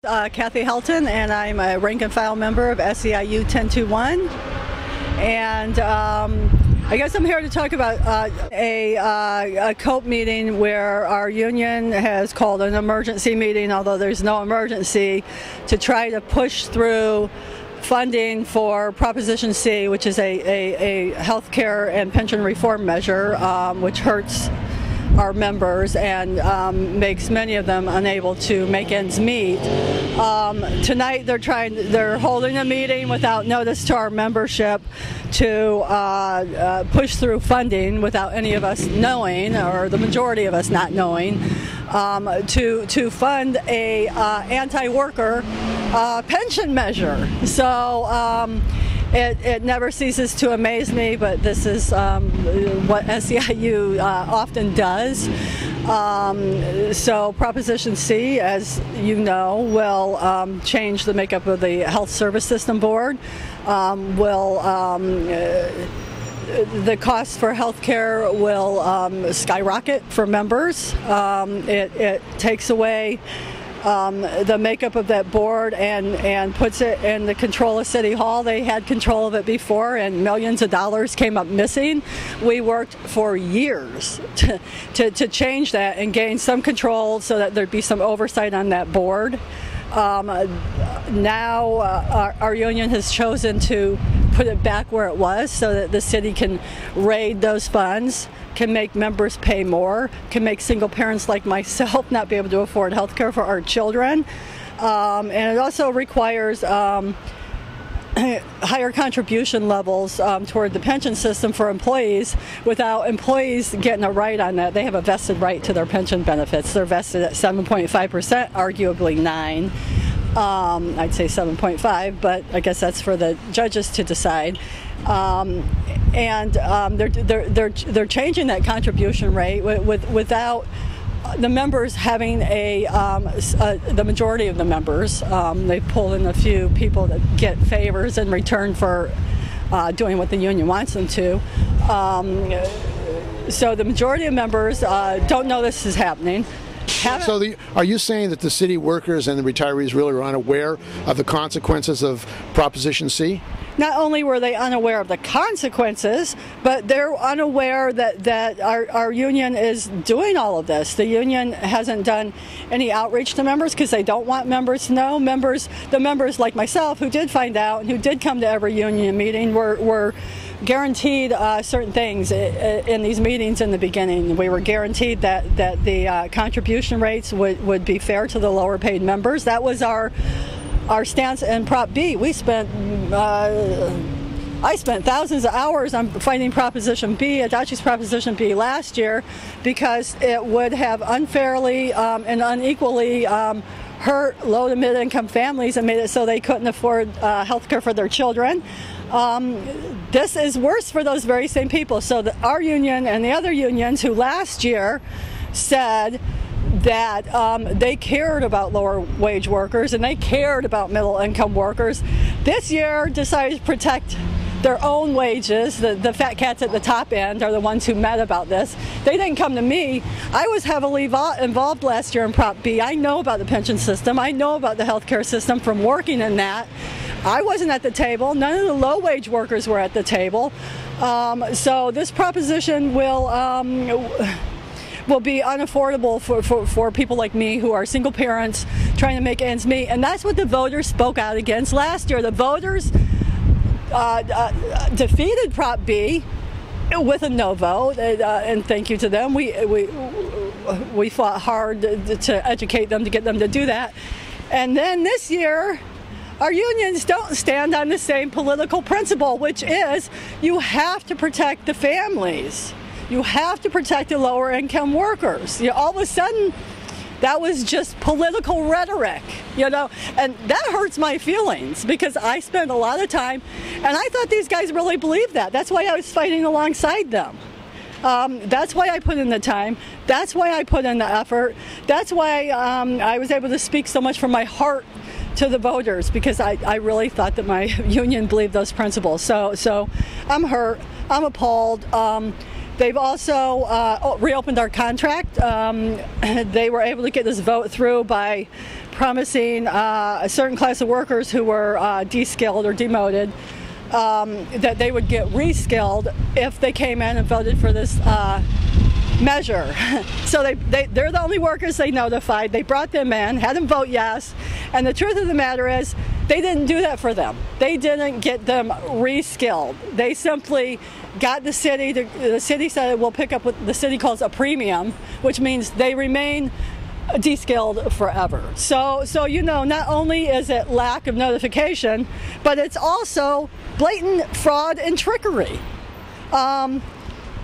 Kathy Helton, and I'm a rank and file member of SEIU1021. And I guess I'm here to talk about a COPE meeting where our union has called an emergency meeting, although there's no emergency, to try to push through funding for Proposition C, which is a health care and pension reform measure, which hurts our members and makes many of them unable to make ends meet. Tonight they're holding a meeting without notice to our membership to push through funding without any of us knowing, or the majority of us not knowing, to fund a anti-worker pension measure. So it never ceases to amaze me, but this is what SEIU often does. So Proposition C, as you know, will change the makeup of the Health Service System Board. The cost for health care will skyrocket for members. It takes away the makeup of that board and puts it in the control of City Hall. They had control of it before, and millions of dollars came up missing. We worked for years to change that and gain some control so that there'd be some oversight on that board. Now our union has chosen to put it back where it was so that the city can raid those funds, can make members pay more, can make single parents like myself not be able to afford health care for our children. And it also requires higher contribution levels toward the pension system for employees without employees getting a right on that. They have a vested right to their pension benefits. They're vested at 7.5%, arguably 9%. I'd say 7.5, but I guess that's for the judges to decide. They're changing that contribution rate without the members having the majority of the members. They pulled in a few people that get favors in return for doing what the union wants them to. So the majority of members don't know this is happening. So are you saying that the city workers and the retirees really are unaware of the consequences of Proposition C? Not only were they unaware of the consequences, but they're unaware that our union is doing all of this. The union hasn't done any outreach to members because they don't want members to know. The members like myself who did find out and who did come to every union meeting were guaranteed certain things in these meetings in the beginning. We were guaranteed that the contribution rates would be fair to the lower paid members. That was our stance in Prop B. I spent thousands of hours on fighting Proposition B, Adachi's Proposition B last year, because it would have unfairly and unequally hurt low to mid-income families and made it so they couldn't afford health care for their children. This is worse for those very same people. So our union and the other unions who last year said that they cared about lower wage workers and they cared about middle income workers, this year decided to protect their own wages. The fat cats at the top end are the ones who met about this. They didn't come to me. I was heavily involved last year in Prop B. I know about the pension system. I know about the healthcare system from working in that. I wasn't at the table. None of the low wage workers were at the table. So this proposition will be unaffordable for people like me who are single parents trying to make ends meet. And that's what the voters spoke out against last year. The voters defeated Prop B with a no vote, and thank you to them. We fought hard to educate them, to get them to do that. And then this year, our unions don't stand on the same political principle, which is you have to protect the families. You have to protect the lower income workers. All of a sudden, that was just political rhetoric, and that hurts my feelings because I spent a lot of time, and I thought these guys really believed that. That's why I was fighting alongside them. That's why I put in the time. That's why I put in the effort. That's why I was able to speak so much from my heart to the voters, because I really thought that my union believed those principles. So I'm hurt. I'm appalled. They've also reopened our contract. They were able to get this vote through by promising a certain class of workers who were de-skilled or demoted that they would get re-skilled if they came in and voted for this measure. So they're the only workers they notified. They brought them in, had them vote yes, and the truth of the matter is they didn't do that for them. They didn't get them re-skilled. They simply got the city said we'll pick up what the city calls a premium, which means they remain de-skilled forever. So you know, not only is it lack of notification, but it's also blatant fraud and trickery.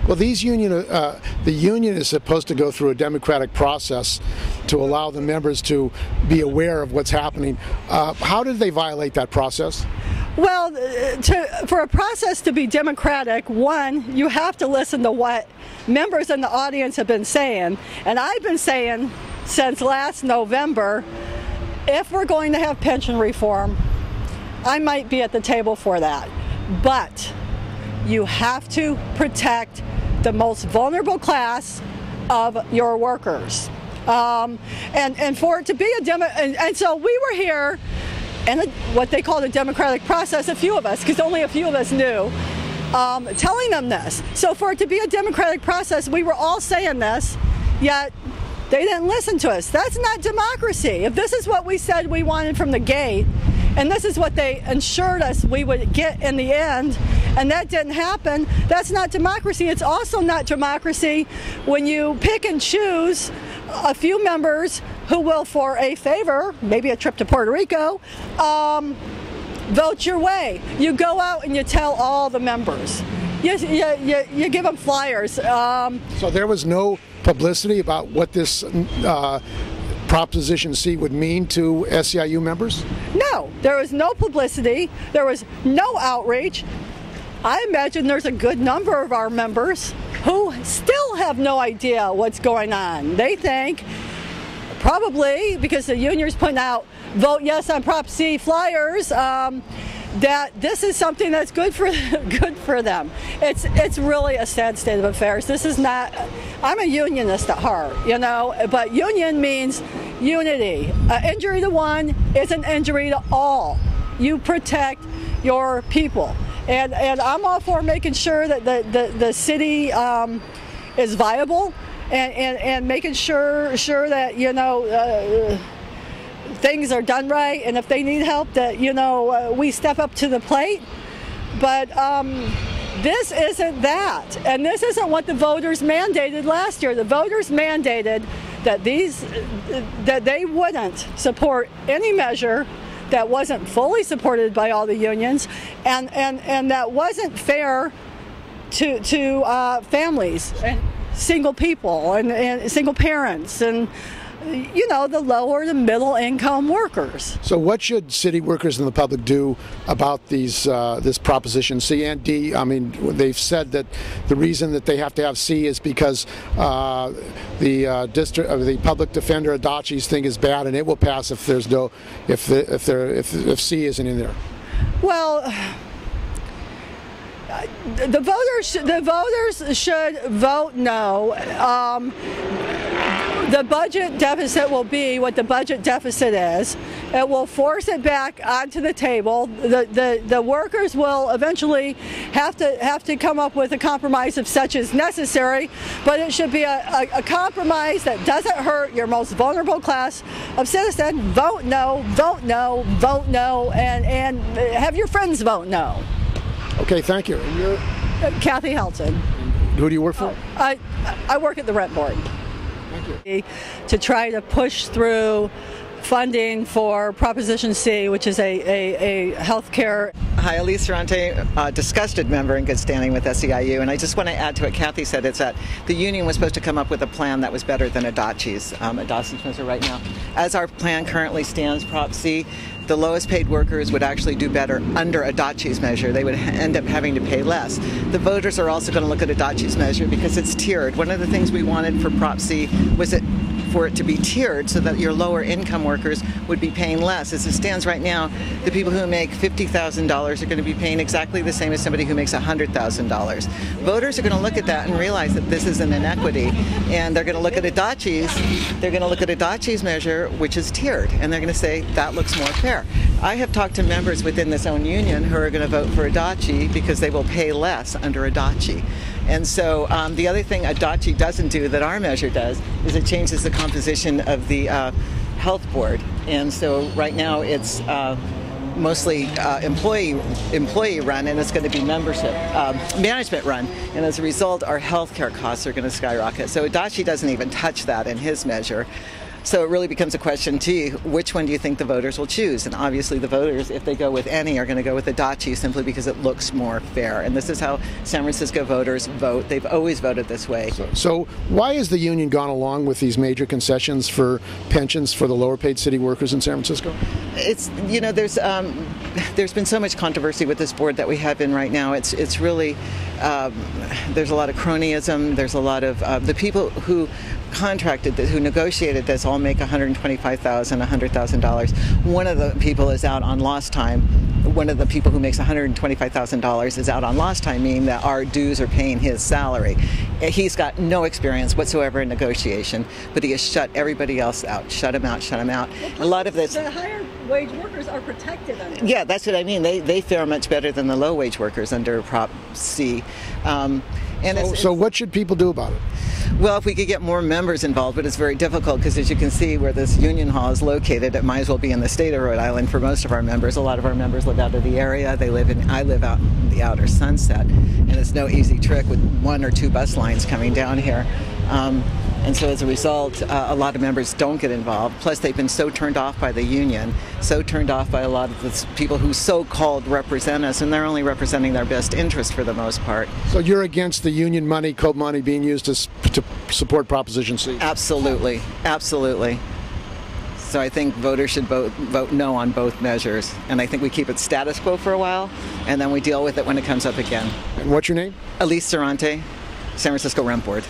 Well, the union is supposed to go through a democratic process to allow the members to be aware of what's happening. How did they violate that process? Well, for a process to be democratic, one, you have to listen to what members in the audience have been saying. And I've been saying since last November, if we're going to have pension reform, I might be at the table for that. But you have to protect the most vulnerable class of your workers. And for it to be and so we were here in what they called a democratic process, a few of us, because only a few of us knew, telling them this. So for it to be a democratic process, we were all saying this, yet they didn't listen to us. That's not democracy. If this is what we said we wanted from the gate, and this is what they assured us we would get in the end, and that didn't happen, that's not democracy. It's also not democracy when you pick and choose a few members who will, for a favor, maybe a trip to Puerto Rico, vote your way. You go out and you tell all the members. You give them flyers. So there was no publicity about what this Proposition C would mean to SEIU members? No, there was no publicity. There was no outreach. I imagine there's a good number of our members who still have no idea what's going on. They think, probably because the union's putting out vote yes on Prop C flyers, that this is something that's good for them. It's really a sad state of affairs. This is not. I'm a unionist at heart, you know, but union means unity. Injury to one is an injury to all. You protect your people, and I'm all for making sure that the city is viable, and making sure that, you know, things are done right, and if they need help, that, you know, we step up to the plate. But this isn't that, and this isn't what the voters mandated last year. The voters mandated that they wouldn't support any measure that wasn't fully supported by all the unions, and that wasn't fair to families and single people and single parents and, you know, the lower to middle income workers. So what should city workers and the public do about these this Proposition C and D? I mean, they've said that the reason that they have to have C is because the public defender Adachi's thing is bad, and it will pass if there's no if C isn't in there. Well, the voters should vote no. The budget deficit will be what the budget deficit is. It will force it back onto the table. The workers will eventually have to come up with a compromise if such is necessary, but it should be a compromise that doesn't hurt your most vulnerable class of citizens. Vote no, vote no, vote no, and have your friends vote no. Okay, thank you. And you're? Kathy Helton. Who do you work for? I work at the rent board. Thank you. To try to push through funding for Proposition C, which is a health care. Hi, Alyse, Cariante, disgusted member in good standing with SEIU, and I just want to add to what Kathy said. It's that the union was supposed to come up with a plan that was better than Adachi's measure right now. As our plan currently stands, Prop C, the lowest paid workers would actually do better under Adachi's measure. They would end up having to pay less. The voters are also going to look at Adachi's measure because it's tiered. One of the things we wanted for Prop C was for it to be tiered so that your lower income workers would be paying less. As it stands right now, the people who make $50,000 are going to be paying exactly the same as somebody who makes $100,000. Voters are going to look at that and realize that this is an inequity, and they're going to look at Adachi's measure, which is tiered, and they're going to say that looks more fair. I have talked to members within this own union who are going to vote for Adachi because they will pay less under Adachi. And so the other thing Adachi doesn't do that our measure does is it changes the composition of the health board. And so right now it's mostly employee run, and it's going to be management run. And as a result, our healthcare costs are going to skyrocket. So Adachi doesn't even touch that in his measure. So it really becomes a question to you, which one do you think the voters will choose? And obviously the voters, if they go with any, are going to go with Adachi simply because it looks more fair. And this is how San Francisco voters vote. They've always voted this way. So why has the union gone along with these major concessions for pensions for the lower paid city workers in San Francisco? It's, you know, there's been so much controversy with this board that we have in right now. It's really, there's a lot of cronyism. There's a lot of, the people who contracted this, who negotiated this, all make $125,000, $100,000. One of the people is out on lost time. One of the people who makes $125,000 is out on lost time, meaning that our dues are paying his salary. He's got no experience whatsoever in negotiation, but he has shut everybody else out. Shut him out, shut him out. Well, a lot of this. The higher wage workers are protected under. Yeah, that's what I mean. They fare much better than the low wage workers under Prop C. So what should people do about it? Well, if we could get more members involved, but it's very difficult because, as you can see, where this union hall is located, it might as well be in the state of Rhode Island for most of our members. A lot of our members live out of the area. I live out in the outer Sunset, and it's no easy trick with 1 or 2 bus lines coming down here. And so as a result, a lot of members don't get involved. Plus, they've been so turned off by the union, so turned off by a lot of the people who so-called represent us, and they're only representing their best interest for the most part. So you're against the union money, COPE money, being used to support Proposition C? Absolutely. Absolutely. So I think voters should vote no on both measures. And I think we keep it status quo for a while, and then we deal with it when it comes up again. And what's your name? Alyse, San Francisco Rent Board.